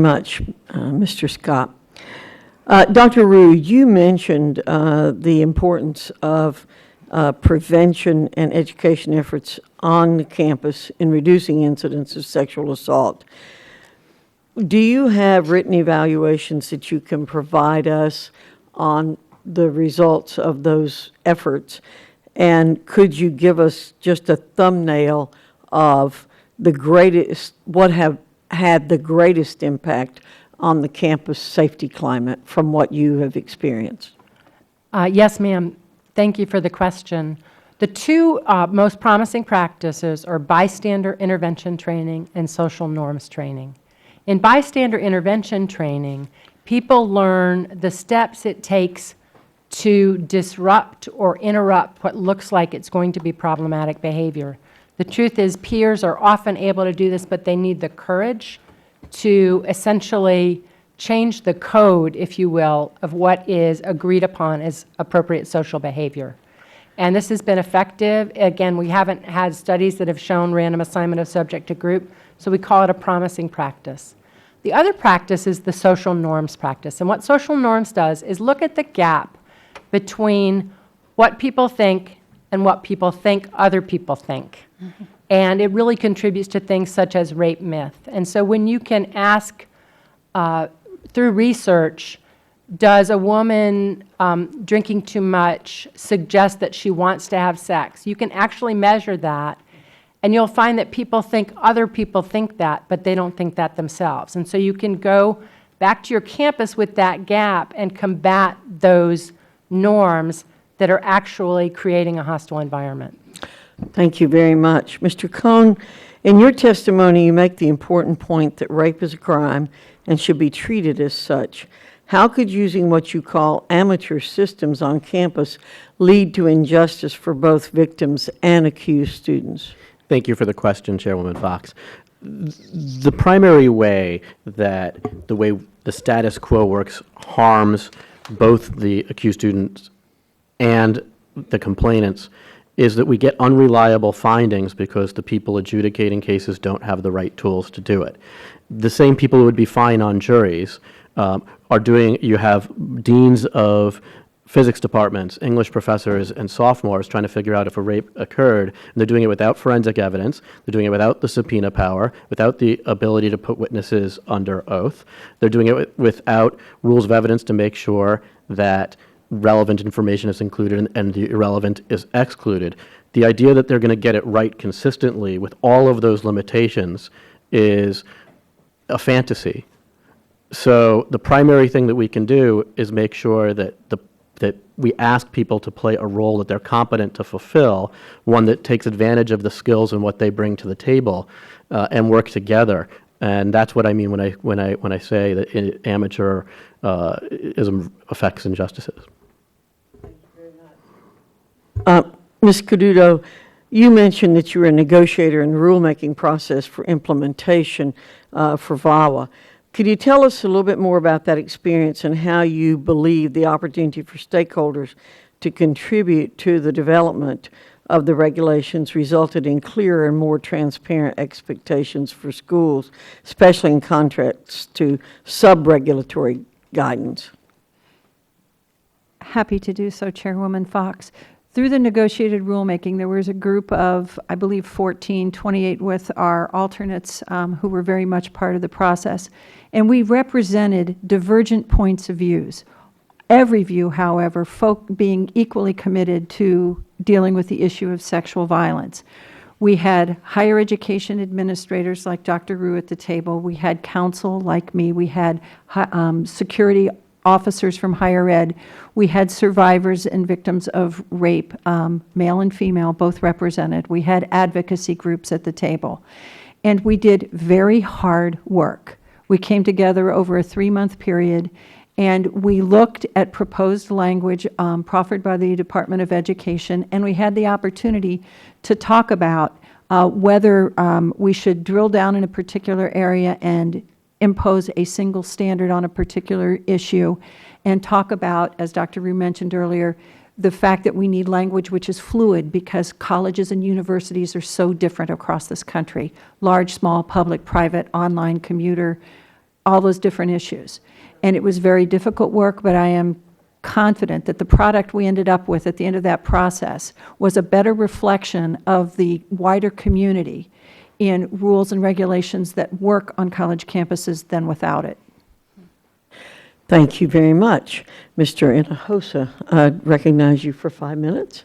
Much, Mr. Scott. Dr. Rue, you mentioned the importance of prevention and education efforts on the campus in reducing incidents of sexual assault. Do you have written evaluations that you can provide us on the results of those efforts? And could you give us just a thumbnail of the greatest, what have had the greatest impact on the campus safety climate from what you have experienced? Yes, ma'am. Thank you for the question. The two most promising practices are bystander intervention training and social norms training. In bystander intervention training, people learn the steps it takes to disrupt or interrupt what looks like it's going to be problematic behavior. The truth is peers are often able to do this, but they need the courage to essentially change the code, if you will, of what is agreed upon as appropriate social behavior. And this has been effective. Again, we haven't had studies that have shown random assignment of subject to group, so we call it a promising practice. The other practice is the social norms practice. And what social norms does is look at the gap between what people think and what people think other people think. Mm-hmm. And it really contributes to things such as rape myth. And so when you can ask through research, does a woman drinking too much suggest that she wants to have sex? You can actually measure that, and you'll find that people think other people think that, but they don't think that themselves. And so you can go back to your campus with that gap and combat those norms that are actually creating a hostile environment. Thank you very much. Mr. Cohn, in your testimony, you make the important point that rape is a crime and should be treated as such. How could using what you call amateur systems on campus lead to injustice for both victims and accused students? Thank you for the question, Chairwoman Foxx. The primary way that the status quo works harms both the accused students and the complainants is that we get unreliable findings because the people adjudicating cases don't have the right tools to do it. The same people who would be fine on juries you have deans of physics departments, English professors, and sophomores trying to figure out if a rape occurred, and they're doing it without forensic evidence, they're doing it without the subpoena power, without the ability to put witnesses under oath, they're doing it without rules of evidence to make sure that relevant information is included and the irrelevant is excluded. The idea that they're going to get it right consistently with all of those limitations is a fantasy. So the primary thing that we can do is make sure that we ask people to play a role that they're competent to fulfill, one that takes advantage of the skills and what they bring to the table, and work together. And that's what I mean when I say that amateurism affects injustices. Ms. Caduto, you mentioned that you were a negotiator in the rulemaking process for implementation for VAWA. Could you tell us a little bit more about that experience and how you believe the opportunity for stakeholders to contribute to the development of the regulations resulted in clearer and more transparent expectations for schools, especially in contrast to sub-regulatory guidance? Happy to do so, Chairwoman Foxx. Through the negotiated rulemaking, there was a group of, I believe, 28 with our alternates who were very much part of the process. And we represented divergent points of views. Every view, however, being equally committed to dealing with the issue of sexual violence. We had higher education administrators like Dr. Rue at the table. We had counsel like me. We had security officers from higher ed. We had survivors and victims of rape, male and female, both represented. We had advocacy groups at the table. And we did very hard work. We came together over a 3-month period, and we looked at proposed language proffered by the Department of Education, and we had the opportunity to talk about whether we should drill down in a particular area and impose a single standard on a particular issue, and talk about, as Dr. Rue mentioned earlier, the fact that we need language which is fluid because colleges and universities are so different across this country, large, small, public, private, online, commuter, all those different issues. And it was very difficult work, but I am confident that the product we ended up with at the end of that process was a better reflection of the wider community in rules and regulations that work on college campuses than without it. Thank you very much. Mr. Hinojosa, I recognize you for 5 minutes.